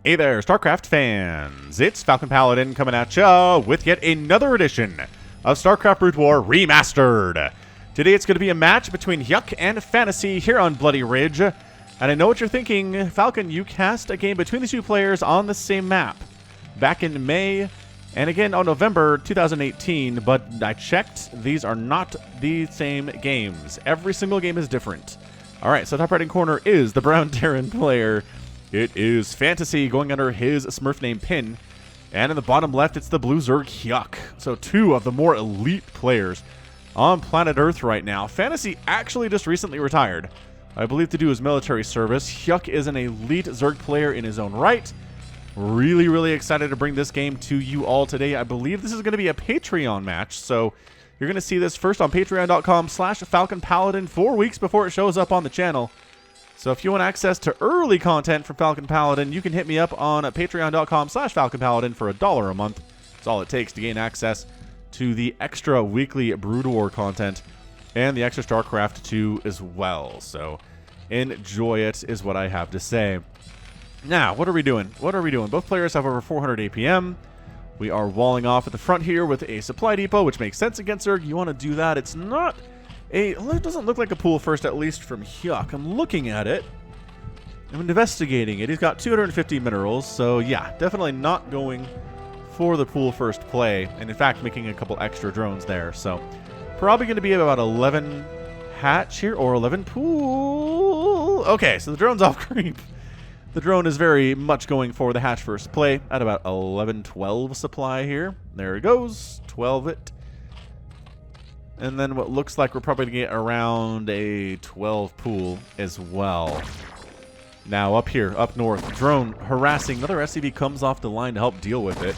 Hey there, StarCraft fans! It's Falcon Paladin coming at ya with yet another edition of StarCraft Brood War Remastered. Today it's going to be a match between Hyuk and Fantasy here on Bloody Ridge. And I know what you're thinking, Falcon, you cast a game between the two players on the same map back in May and again on November 2018, but I checked, these are not the same games. Every single game is different. Alright, so top right hand corner is the Brown Terran player. It is Fantasy going under his Smurf name Pin. And in the bottom left, it's the Blue Zerg Hyuk. So two of the more elite players on planet Earth right now. Fantasy actually just recently retired, I believe, to do his military service. Hyuk is an elite Zerg player in his own right. Really, really excited to bring this game to you all today. I believe this is going to be a Patreon match. So you're going to see this first on patreon.com/FalconPaladin 4 weeks before it shows up on the channel. So if you want access to early content from Falcon Paladin, you can hit me up on patreon.com/FalconPaladin for $1 a month. That's all it takes to gain access to the extra weekly Brood War content and the extra StarCraft 2 as well. So enjoy it is what I have to say. Now, what are we doing? Both players have over 400 APM. We are walling off at the front here with a supply depot, which makes sense against Zerg. You want to do that. It's not... it doesn't look like a pool first, at least from Hyuk. I'm looking at it. I'm investigating it. He's got 250 minerals, so yeah, definitely not going for the pool first play. And in fact, making a couple extra drones there. So probably going to be about 11 hatch here, or 11 pool. Okay, so the drone's off creep. The drone is very much going for the hatch first play at about 11, 12 supply here. There it goes, 12 it. And then what looks like we're probably going to get around a 12 pool as well. Now up here, up north, drone harassing. Another SCV comes off the line to help deal with it.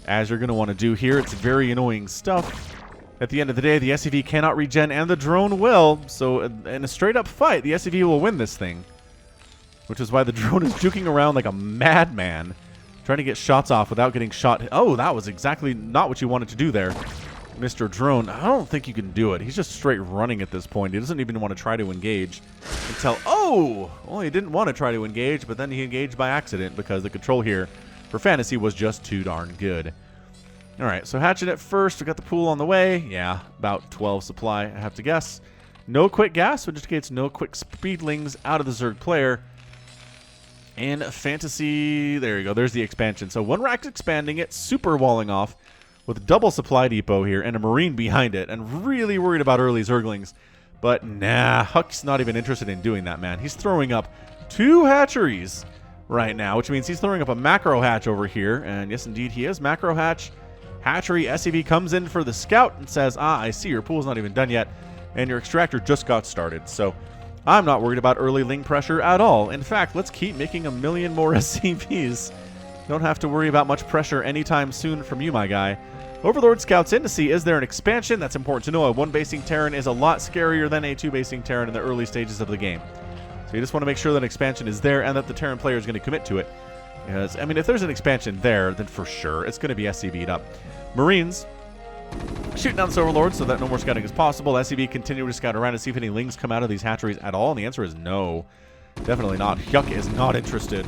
As you're going to want to do here, it's very annoying stuff. At the end of the day, the SCV cannot regen and the drone will. So in a straight up fight, the SCV will win this thing. Which is why the drone is juking around like a madman, trying to get shots off without getting shot. Oh, that was exactly not what you wanted to do there, Mr. Drone. I don't think you can do it. He's just straight running at this point. He doesn't even want to try to engage until... Oh! Well, he didn't want to try to engage, but then he engaged by accident because the control here for Fantasy was just too darn good. Alright, so hatching it first. We got the pool on the way. Yeah, about 12 supply, I have to guess. No quick gas, which indicates no quick speedlings out of the Zerg player. And Fantasy, there you go, there's the expansion. So one rack's expanding it, super walling off, with double supply depot here and a marine behind it, and really worried about early Zerglings. But nah, Huck's not even interested in doing that, man. He's throwing up 2 hatcheries right now, which means he's throwing up a macro hatch over here. And yes, indeed, he is. Macro hatch, hatchery, SCV comes in for the scout and says, ah, I see your pool's not even done yet, and your extractor just got started. So I'm not worried about early ling pressure at all. In fact, let's keep making 1 million more SCVs. Don't have to worry about much pressure anytime soon from you, my guy. Overlord scouts in to see, is there an expansion? That's important to know. A 1 basing Terran is a lot scarier than a 2 basing Terran in the early stages of the game. So you just want to make sure that an expansion is there and that the Terran player is going to commit to it. Because, I mean, if there's an expansion there, then for sure it's going to be SCV'd up. Marines shooting down the Overlord so that no more scouting is possible. SCV continue to scout around to see if any lings come out of these hatcheries at all, and the answer is no. Definitely not. Hyuk is not interested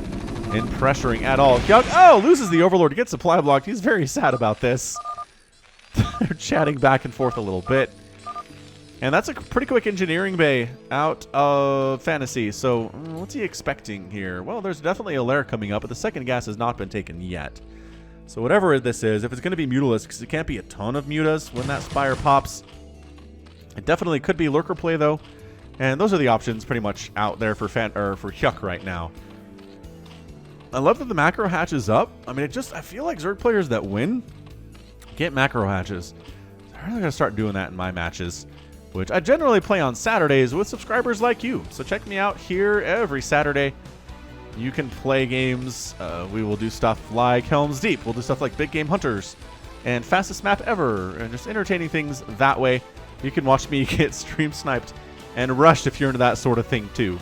in pressuring at all. Hyuk, oh, loses the Overlord to get supply blocked. He's very sad about this. They're chatting back and forth a little bit. And that's a pretty quick engineering bay out of Fantasy. So what's he expecting here? Well, there's definitely a lair coming up, but the second gas has not been taken yet. So whatever this is, if it's going to be Mutalisks, because it can't be a ton of Mutas when that Spire pops. It definitely could be Lurker play, though. And those are the options pretty much out there for Hyuk right now. I love that the macro hatch is up. I mean, I feel like Zerg players that win get macro hatches. I'm really going to start doing that in my matches, which I generally play on Saturdays with subscribers like you. So check me out here every Saturday. You can play games. We will do stuff like Helm's Deep. We'll do stuff like Big Game Hunters and Fastest Map Ever, and just entertaining things that way. You can watch me get stream sniped and rushed if you're into that sort of thing too,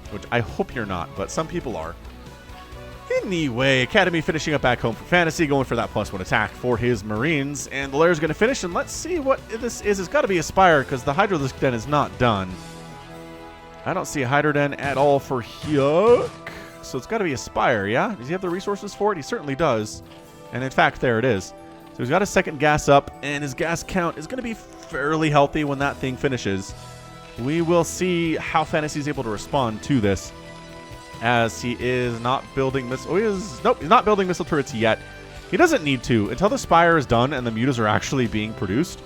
which I hope you're not, but some people are. Anyway, Academy finishing up back home for Fantasy, going for that +1 attack for his Marines, and the lair's going to finish, and let's see what this is. It's got to be a Spire, because the Hydrolisc Den is not done. I don't see a Hydro Den at all for Hyuk. so it's got to be a Spire, yeah? Does he have the resources for it? He certainly does. And in fact, there it is. So he's got a second gas up, and his gas count is going to be fairly healthy when that thing finishes. We will see how Fantasy is able to respond to this, as he is not building missile. Oh, nope, he's not building missile turrets yet. He doesn't need to until the Spire is done and the mutas are actually being produced.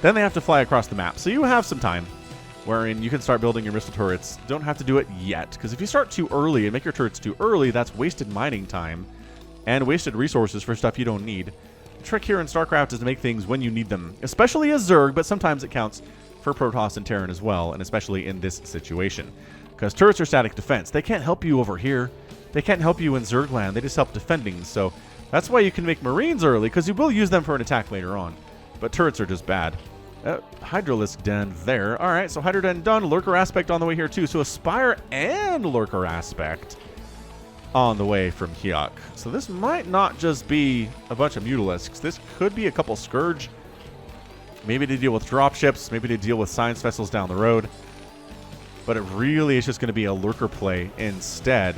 Then they have to fly across the map. So you have some time wherein you can start building your missile turrets. Don't have to do it yet, because if you start too early and make your turrets too early, that's wasted mining time and wasted resources for stuff you don't need. The trick here in StarCraft is to make things when you need them, especially as Zerg, but sometimes it counts for Protoss and Terran as well, and especially in this situation. Because turrets are static defense. They can't help you over here. They can't help you in Zergland. They just help defending. So that's why you can make Marines early, because you will use them for an attack later on. But turrets are just bad. Hydralisk Den there. All right, so Hydro Den done. Lurker Aspect on the way here too. So a Spire and Lurker Aspect on the way from Hyuk. So this might not just be a bunch of Mutalisks. This could be a couple Scourge. Maybe to deal with dropships. Maybe to deal with science vessels down the road. But it really is just going to be a Lurker play instead.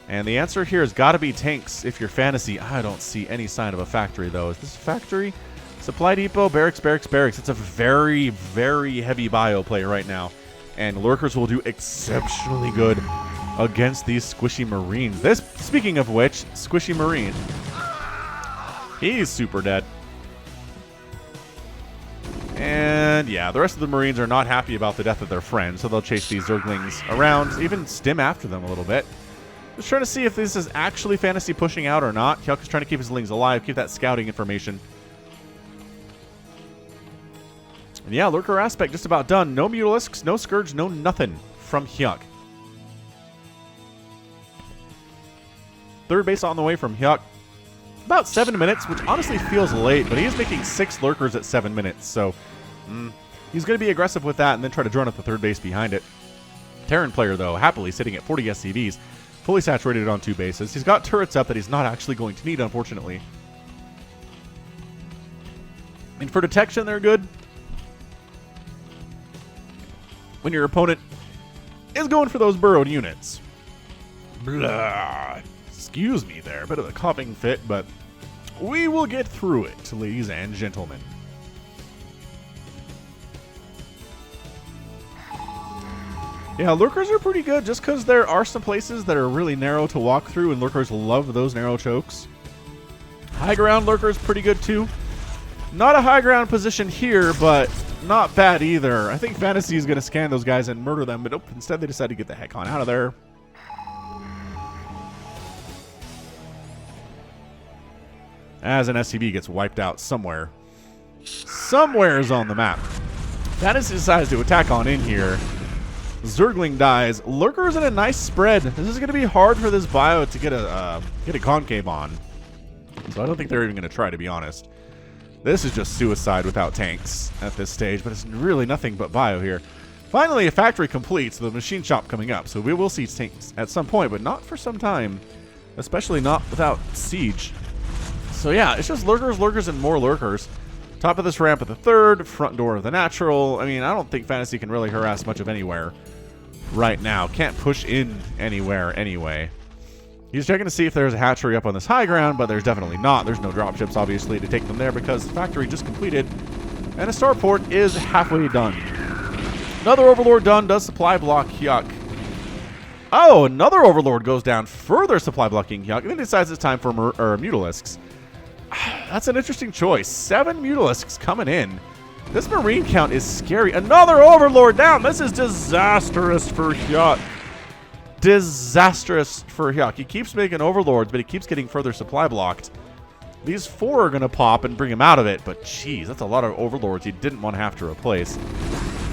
And the answer here has got to be tanks if you're Fantasy. I don't see any sign of a factory, though. Is this a factory? Supply depot, barracks, barracks, barracks. It's a very, very heavy bio play right now. And Lurkers will do exceptionally good against these squishy Marines. This, speaking of which, squishy Marine. He's super dead. And yeah, the rest of the Marines are not happy about the death of their friend, so they'll chase these Zerglings around, even stim after them a little bit. Just trying to see if this is actually Fantasy pushing out or not. Hyuk is trying to keep his Lings alive, keep that scouting information. And yeah, Lurker Aspect just about done. No Mutalisks, no Scourge, no nothing from Hyuk. Third base on the way from Hyuk. About 7 minutes, which honestly feels late, but he is making 6 Lurkers at 7 minutes, so he's going to be aggressive with that and then try to drone up the third base behind it. Terran player, though, happily sitting at 40 SCVs, fully saturated on 2 bases. He's got turrets up that he's not actually going to need, unfortunately. And for detection, they're good. When your opponent is going for those burrowed units. Blah. Excuse me there, a bit of a coughing fit, but we will get through it, ladies and gentlemen. Yeah, Lurkers are pretty good, just because there are some places that are really narrow to walk through, and Lurkers love those narrow chokes. High ground Lurkers pretty good, too. Not a high ground position here, but not bad either. I think Fantasy is going to scan those guys and murder them, but nope, instead they decide to get the heck on out of there. As an SCV gets wiped out somewhere. Somewhere's on the map. Fantasy decides to attack on in here. Zergling dies. Lurker's in a nice spread. This is going to be hard for this bio to get a concave on. So I don't think they're even going to try, to be honest. This is just suicide without tanks at this stage, but it's really nothing but bio here. Finally, a factory completes, the machine shop coming up, so we will see tanks at some point, but not for some time, especially not without siege. So yeah, it's just Lurkers, Lurkers, and more Lurkers. Top of this ramp at the third, front door of the natural. I mean, I don't think Fantasy can really harass much of anywhere right now. Can't push in anywhere anyway. He's checking to see if there's a hatchery up on this high ground, but there's definitely not. There's no dropships, obviously, to take them there because the factory just completed, and a starport is halfway done. Another Overlord done, does supply block Hyuk. Oh, another Overlord goes down, further supply blocking Hyuk, and then decides it's time for Mutalisks. That's an interesting choice. 7 Mutalisks coming in. This Marine count is scary. Another Overlord down. This is disastrous for Hyuk. Disastrous for Hyuk. He keeps making Overlords, but he keeps getting further supply blocked. These 4 are going to pop and bring him out of it, but geez, that's a lot of Overlords he didn't want to have to replace.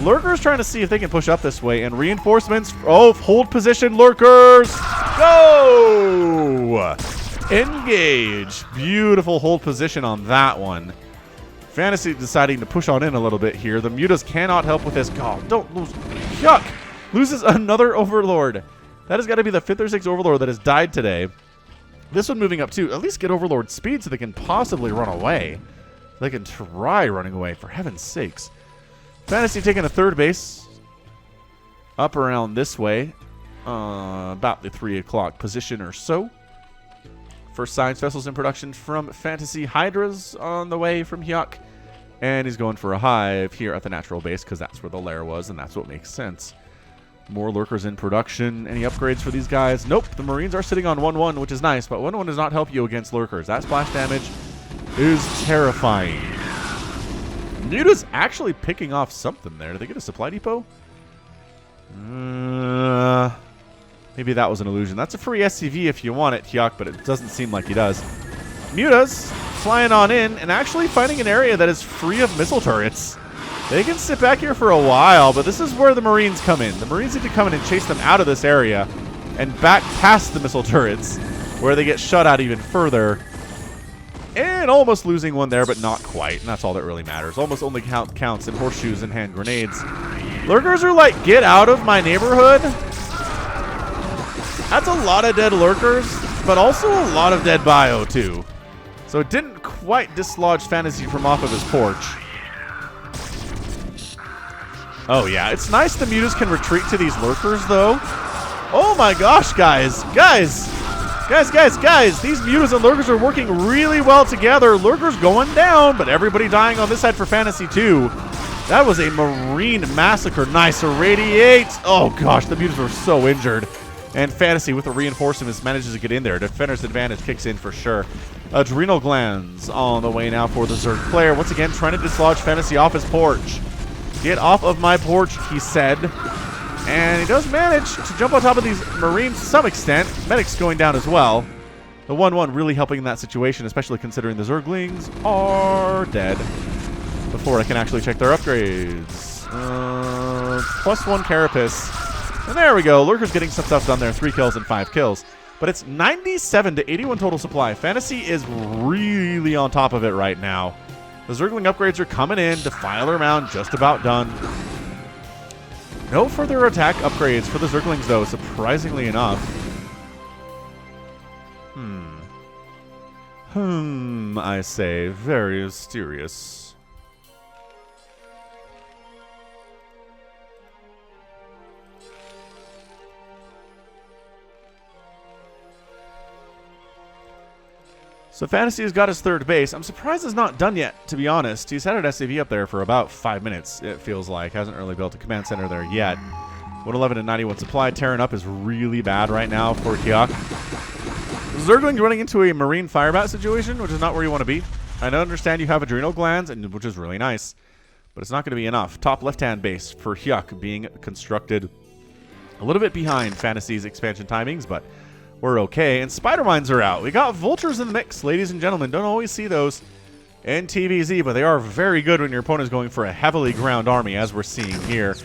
Lurkers trying to see if they can push up this way, and reinforcements. Oh, hold position, Lurkers. Go! Engage. Beautiful hold position on that one. Fantasy deciding to push on in a little bit here. The Mutas cannot help with this. God, don't lose. Hyuk loses another Overlord. That has got to be the 5th or 6th Overlord that has died today. This one moving up too. At least get Overlord speed so they can possibly run away. They can try running away, for heaven's sakes. Fantasy taking a third base. Up around this way. about the 3 o'clock position or so. First science vessels in production from Fantasy. Hydra's on the way from Hyuk. And he's going for a hive here at the natural base because that's where the lair was, and that's what makes sense. More lurkers in production. Any upgrades for these guys? Nope. The Marines are sitting on 1-1, which is nice, but 1-1 does not help you against lurkers. That splash damage is terrifying. Muta's actually picking off something there. Did they get a supply depot? Maybe that was an illusion. That's a free SCV if you want it, Hyuk, but it doesn't seem like he does. Muta's flying on in and actually finding an area that is free of missile turrets. They can sit back here for a while, but this is where the Marines come in. The Marines need to come in and chase them out of this area and back past the missile turrets, where they get shut out even further. And almost losing one there, but not quite. And that's all that really matters. Almost only counts in horseshoes and hand grenades. Lurkers are like, get out of my neighborhood. That's a lot of dead lurkers, but also a lot of dead bio, too. So it didn't quite dislodge Fantasy from off of his porch. Oh, yeah. It's nice the mutas can retreat to these lurkers, though. Oh, my gosh, guys. Guys. These mutas and lurkers are working really well together. Lurkers going down, but everybody dying on this side for Fantasy, too. That was a Marine massacre. Nice. Irradiate. Oh, gosh. The mutas were so injured. And Fantasy, with the reinforcements, manages to get in there. Defender's advantage kicks in for sure. Adrenal glands on the way now for the Zerg player. Once again, trying to dislodge Fantasy off his porch. Get off of my porch, he said. And he does manage to jump on top of these Marines to some extent. Medics going down as well. The 1-1 really helping in that situation, especially considering the Zerglings are dead. Before I can actually check their upgrades. +1 Carapace. And there we go. Lurker's getting some stuff done there. 3 kills and 5 kills. But it's 97 to 81 total supply. Fantasy is really on top of it right now. The Zergling upgrades are coming in. Defiler round just about done. No further attack upgrades for the Zerglings, though, surprisingly enough. I say. Very mysterious. So Fantasy has got his third base. I'm surprised it's not done yet, to be honest. He's had an SCV up there for about 5 minutes, it feels like. Hasn't really built a command center there yet. 111 and 91 supply. Tearing up is really bad right now for Hyuk. Zergling's running into a Marine Firebat situation, which is not where you want to be. I understand you have adrenal glands, which is really nice, but it's not going to be enough. Top left-hand base for Hyuk being constructed a little bit behind Fantasy's expansion timings, but we're okay. And Spider Mines are out. We got Vultures in the mix, ladies and gentlemen. Don't always see those in TVZ, but they are very good when your opponent is going for a heavily ground army, as we're seeing here.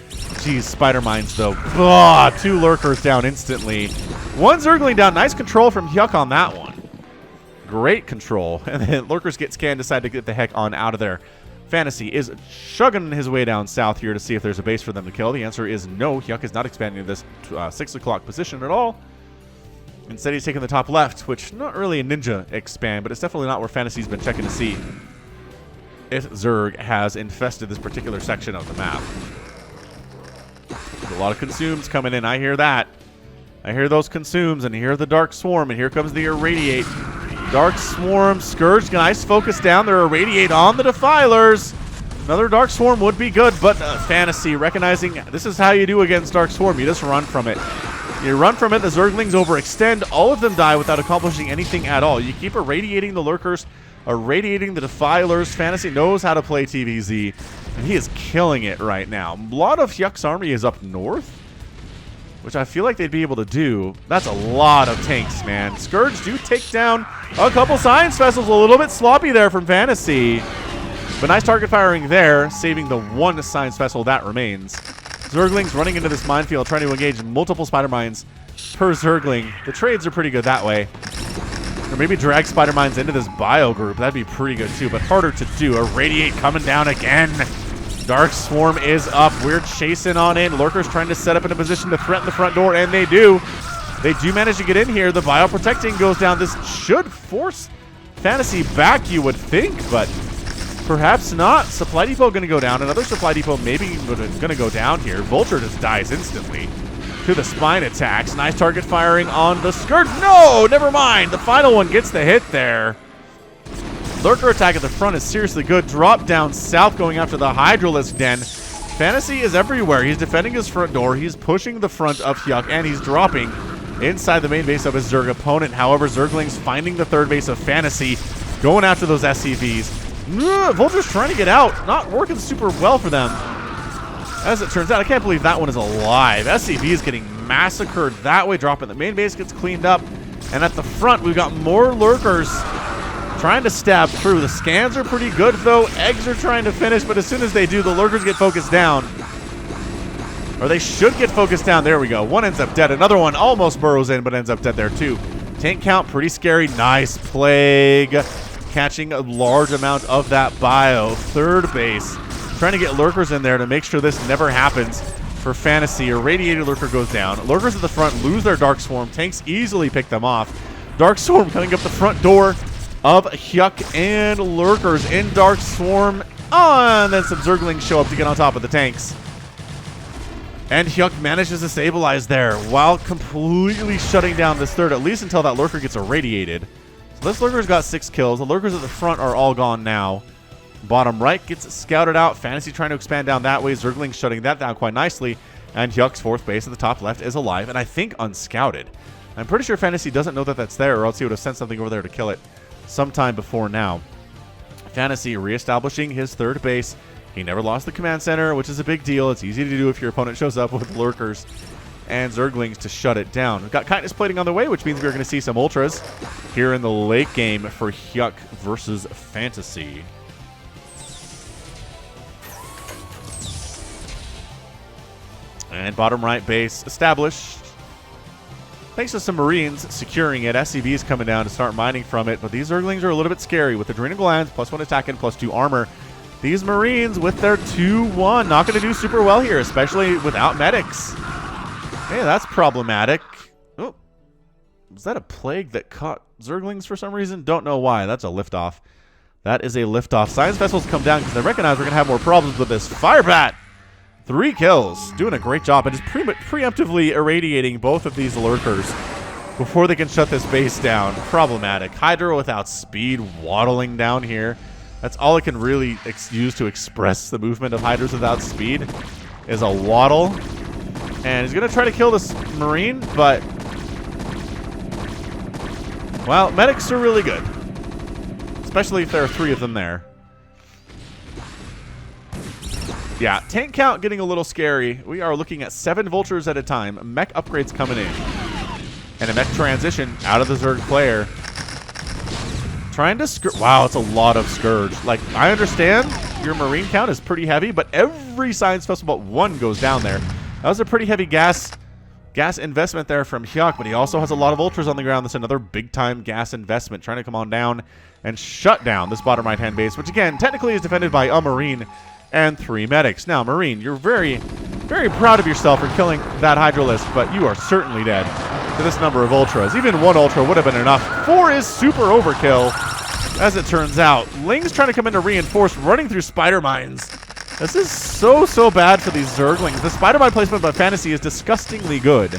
Geez, Spider Mines, though. Ugh, 2 lurkers down instantly. 1 Zergling down. Nice control from Hyuk on that one. Great control. And then lurkers get scanned, decide to get the heck on out of there. Fantasy is chugging his way down south here to see if there's a base for them to kill. The answer is no. Hyuk is not expanding this 6 o'clock position at all. Instead, he's taking the top left, which not really a ninja expand, but it's definitely not where Fantasy's been checking to see if Zerg has infested this particular section of the map. There's a lot of consumes coming in. I hear that. I hear those consumes, and I hear the Dark Swarm, and here comes the Irradiate. Dark Swarm, Scourge, nice focus down. They're Irradiate on the Defilers. Another Dark Swarm would be good, but Fantasy recognizing this is how you do against Dark Swarm. You just run from it. You run from it, the Zerglings overextend, all of them die without accomplishing anything at all. You keep irradiating the Lurkers, irradiating the Defilers. Fantasy knows how to play TVZ, and he is killing it right now. A lot of Hyuk's army is up north, which I feel like they'd be able to do. That's a lot of tanks, man. Scourge do take down a couple Science Vessels. A little bit sloppy there from Fantasy, but nice target firing there, saving the 1 Science Vessel that remains. Zerglings running into this minefield, trying to engage multiple Spider Mines per Zergling. The trades are pretty good that way. Or maybe drag Spider Mines into this bio group. That'd be pretty good too, but harder to do. Irradiate coming down again. Dark Swarm is up. We're chasing on in. Lurkers trying to set up in a position to threaten the front door, and they do. They do manage to get in here. The bio protecting goes down. This should force Fantasy back, you would think, but perhaps not. Supply depot going to go down. Another supply depot maybe going to go down here. Vulture just dies instantly. to the spine attacks. Nice target firing on the skirt. No, never mind. The final one gets the hit there. Lurker attack at the front is seriously good. Drop down south going after the Hydralisk Den. Fantasy is everywhere. He's defending his front door. He's pushing the front of Hyuk, and he's dropping inside the main base of his Zerg opponent. However, Zergling's finding the third base of Fantasy, going after those SCVs. Vulture's trying to get out. Not working super well for them. As it turns out, I can't believe that one is alive. SCV is getting massacred that way. Dropping the main base gets cleaned up. And at the front, we've got more Lurkers trying to stab through. The scans are pretty good, though. Eggs are trying to finish, but as soon as they do, the Lurkers get focused down. Or they should get focused down. There we go. One ends up dead. Another one almost burrows in, but ends up dead there, too. Tank count, pretty scary. Nice Plague. Catching a large amount of that bio. Third base. Trying to get Lurkers in there to make sure this never happens for Fantasy. A Radiated Lurker goes down. Lurkers at the front lose their Dark Swarm. Tanks easily pick them off. Dark Swarm coming up the front door of Hyuk and Lurkers in Dark Swarm. Oh, and then some Zerglings show up to get on top of the tanks. And Hyuk manages to stabilize there while completely shutting down this third, at least until that Lurker gets irradiated. So this Lurker's got 6 kills. The Lurkers at the front are all gone now. Bottom right gets scouted out. Fantasy trying to expand down that way. Zerglings shutting that down quite nicely. And Hyuk's fourth base at the top left is alive, and I think unscouted. I'm pretty sure Fantasy doesn't know that that's there, or else he would have sent something over there to kill it sometime before now. Fantasy reestablishing his third base. He never lost the command center, which is a big deal. It's easy to do if your opponent shows up with Lurkers and Zerglings to shut it down. We've got Kindness Plating on the way, which means we're going to see some Ultras here in the late game for Hyuk versus Fantasy. And bottom right base established. Thanks to some Marines securing it. SCV's coming down to start mining from it. But these Zerglings are a little bit scary with Adrenal Glands, +1 attack and +2 armor. These Marines with their 2-1 not going to do super well here, especially without medics. Hey, that's problematic. Oh, was that a plague that caught Zerglings for some reason? Don't know why. That's a liftoff. That is a liftoff. Science vessels come down because they recognize we're going to have more problems with this. Fire Bat! 3 kills. Doing a great job and just preemptively irradiating both of these Lurkers before they can shut this base down. Problematic. Hydra without speed waddling down here. That's all it can really use to express the movement of Hydras without speed is a waddle. And he's going to try to kill this Marine, but... well, medics are really good. Especially if there are 3 of them there. Yeah, tank count getting a little scary. We are looking at 7 Vultures at a time. Mech upgrades coming in. And a mech transition out of the Zerg player. Trying to Scourge. Wow, it's a lot of Scourge. Like, I understand your Marine count is pretty heavy, but every Science Vessel but 1 goes down there. That was a pretty heavy gas investment there from Hyuk, but he also has a lot of Ultras on the ground. That's another big-time gas investment. Trying to come on down and shut down this bottom right-hand base, which, again, technically is defended by a Marine and 3 medics. Now, Marine, you're very, very proud of yourself for killing that Hydralisk, but you are certainly dead to this number of Ultras. Even 1 Ultra would have been enough. 4 is super overkill, as it turns out. Ling's trying to come in to reinforce, running through Spider Mines. This is so bad for these Zerglings. The Spider Mine placement by Fantasy is disgustingly good.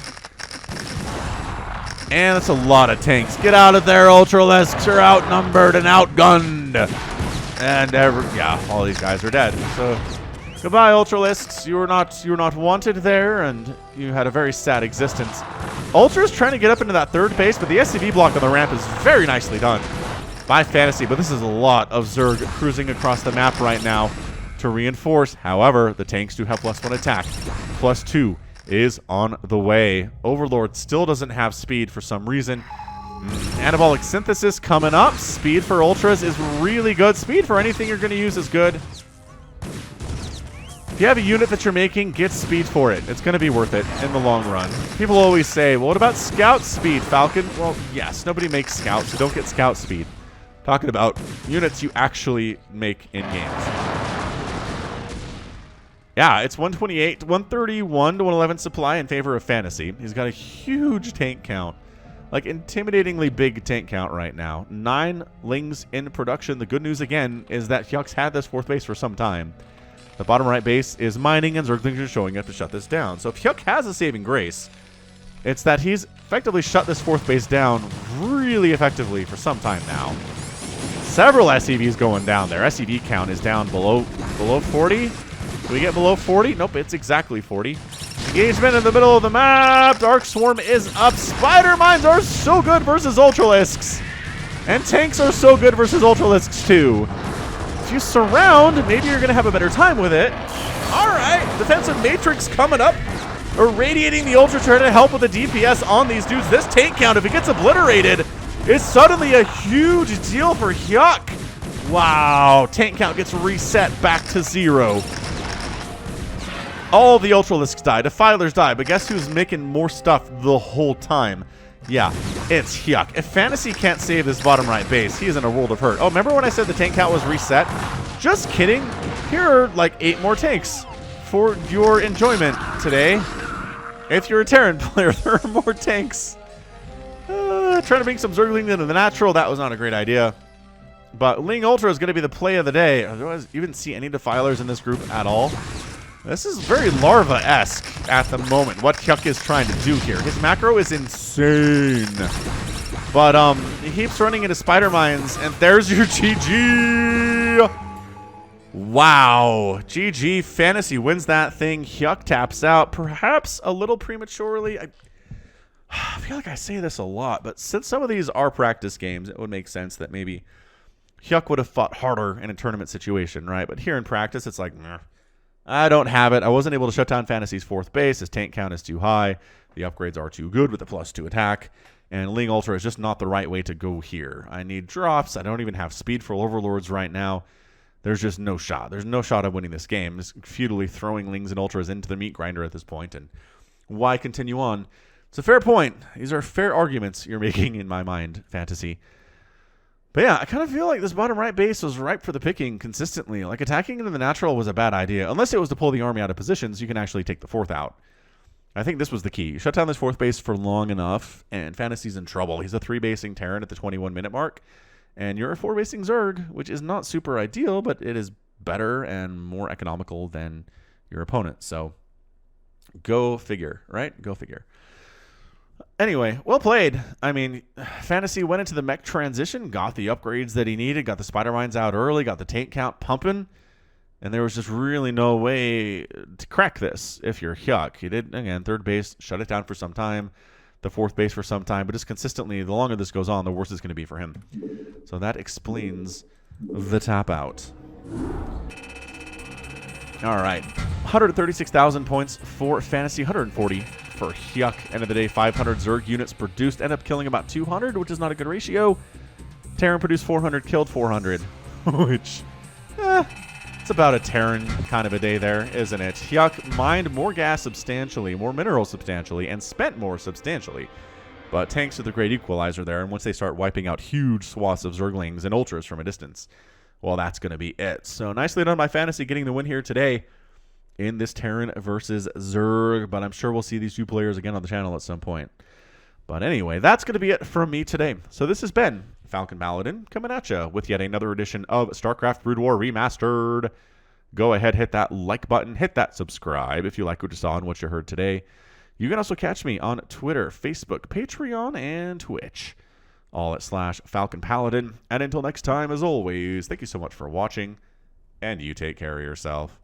And that's a lot of tanks. Get out of there, Ultralisks are outnumbered and outgunned. And yeah, all these guys are dead. So goodbye, Ultralisks. You were not wanted there, and you had a very sad existence. Ultra's trying to get up into that third base, but the SCV block on the ramp is very nicely done by Fantasy. But this is a lot of Zerg cruising across the map right now to reinforce. However, the tanks do have +1 attack. +2 is on the way. Overlord still doesn't have speed for some reason. Anabolic Synthesis coming up. Speed for Ultras is really good. Speed for anything you're going to use is good. If you have a unit that you're making, get speed for it. It's going to be worth it in the long run. People always say, well, what about scout speed, Falcon? Well, yes, nobody makes scouts, so don't get scout speed. Talking about units you actually make in games. Yeah, it's 128, 131 to 111 supply in favor of Fantasy. He's got a huge tank count. Like, intimidatingly big tank count right now. 9 Lings in production. The good news, again, is that Hyuk's had this 4th base for some time. The bottom right base is mining, and Zerglings are showing up to shut this down. So if Hyuk has a saving grace, it's that he's effectively shut this 4th base down really effectively for some time now. Several SCVs going down there. SCV count is down below 40. Do we get below 40? Nope, it's exactly 40. Engagement in the middle of the map. Dark Swarm is up. Spider Mines are so good versus Ultralisks. And tanks are so good versus Ultralisks too. If you surround, maybe you're going to have a better time with it. All right, Defensive Matrix coming up. Irradiating the Ultra Turret to help with the DPS on these dudes. This tank count, if it gets obliterated, is suddenly a huge deal for Hyuk. Wow, tank count gets reset back to 0. All the Ultralisks die, Defilers die, but guess who's making more stuff the whole time? Yeah, it's Hyuk. If Fantasy can't save this bottom right base, he is in a world of hurt. Oh, remember when I said the tank count was reset? Just kidding. Here are like 8 more tanks for your enjoyment today. If you're a Terran player, there are more tanks. Trying to bring some Zergling into the natural, that was not a great idea. But Ling Ultra is going to be the play of the day. Otherwise, you even see any Defilers in this group at all. This is very Larva-esque at the moment, what Hyuk is trying to do here. His macro is insane. But he keeps running into Spider Mines, and there's your GG. Wow. GG. Fantasy wins that thing. Hyuk taps out, perhaps a little prematurely. I feel like I say this a lot, but since some of these are practice games, it would make sense that maybe Hyuk would have fought harder in a tournament situation, right? But here in practice, it's like, nah, I don't have it. I wasn't able to shut down Fantasy's 4th base. His tank count is too high. The upgrades are too good with the +2 attack. And Ling Ultra is just not the right way to go here. I need drops. I don't even have speed for Overlords right now. There's just no shot. There's no shot of winning this game. Just futilely throwing Lings and Ultras into the meat grinder at this point. And why continue on? It's a fair point. These are fair arguments you're making in my mind, Fantasy. But yeah, I kind of feel like this bottom right base was ripe for the picking consistently. Like, attacking into the natural was a bad idea. Unless it was to pull the army out of positions, you can actually take the 4th out. I think this was the key. You shut down this 4th base for long enough, and Fantasy's in trouble. He's a 3-basing Terran at the 21-minute mark, and you're a 4-basing Zerg, which is not super ideal, but it is better and more economical than your opponent. So, go figure, right? Go figure. Anyway, well played. I mean, Fantasy went into the mech transition, got the upgrades that he needed, got the Spider Mines out early, got the tank count pumping, and there was just really no way to crack this if you're Hyuk. He did, again, 3rd base, shut it down for some time, the 4th base for some time, but just consistently, the longer this goes on, the worse it's going to be for him. So that explains the tap out. All right, 136,000 points for Fantasy, 140 for Hyuk. End of the day, 500 Zerg units produced. End up killing about 200, which is not a good ratio. Terran produced 400, killed 400, which, it's about a Terran kind of a day there, isn't it? Hyuk mined more gas substantially, more minerals substantially, and spent more substantially. But tanks are the great equalizer there, and once they start wiping out huge swaths of Zerglings and Ultras from a distance, well, that's going to be it. So nicely done by Fantasy getting the win here today in this Terran versus Zerg, but I'm sure we'll see these 2 players again on the channel at some point. But anyway, that's going to be it from me today. So this has been Falcon Paladin coming at you with yet another edition of StarCraft Brood War Remastered. Go ahead, hit that like button, hit that subscribe if you like what you saw and what you heard today. You can also catch me on Twitter, Facebook, Patreon, and Twitch, all at /Falcon Paladin. And until next time, as always, thank you so much for watching, and you take care of yourself.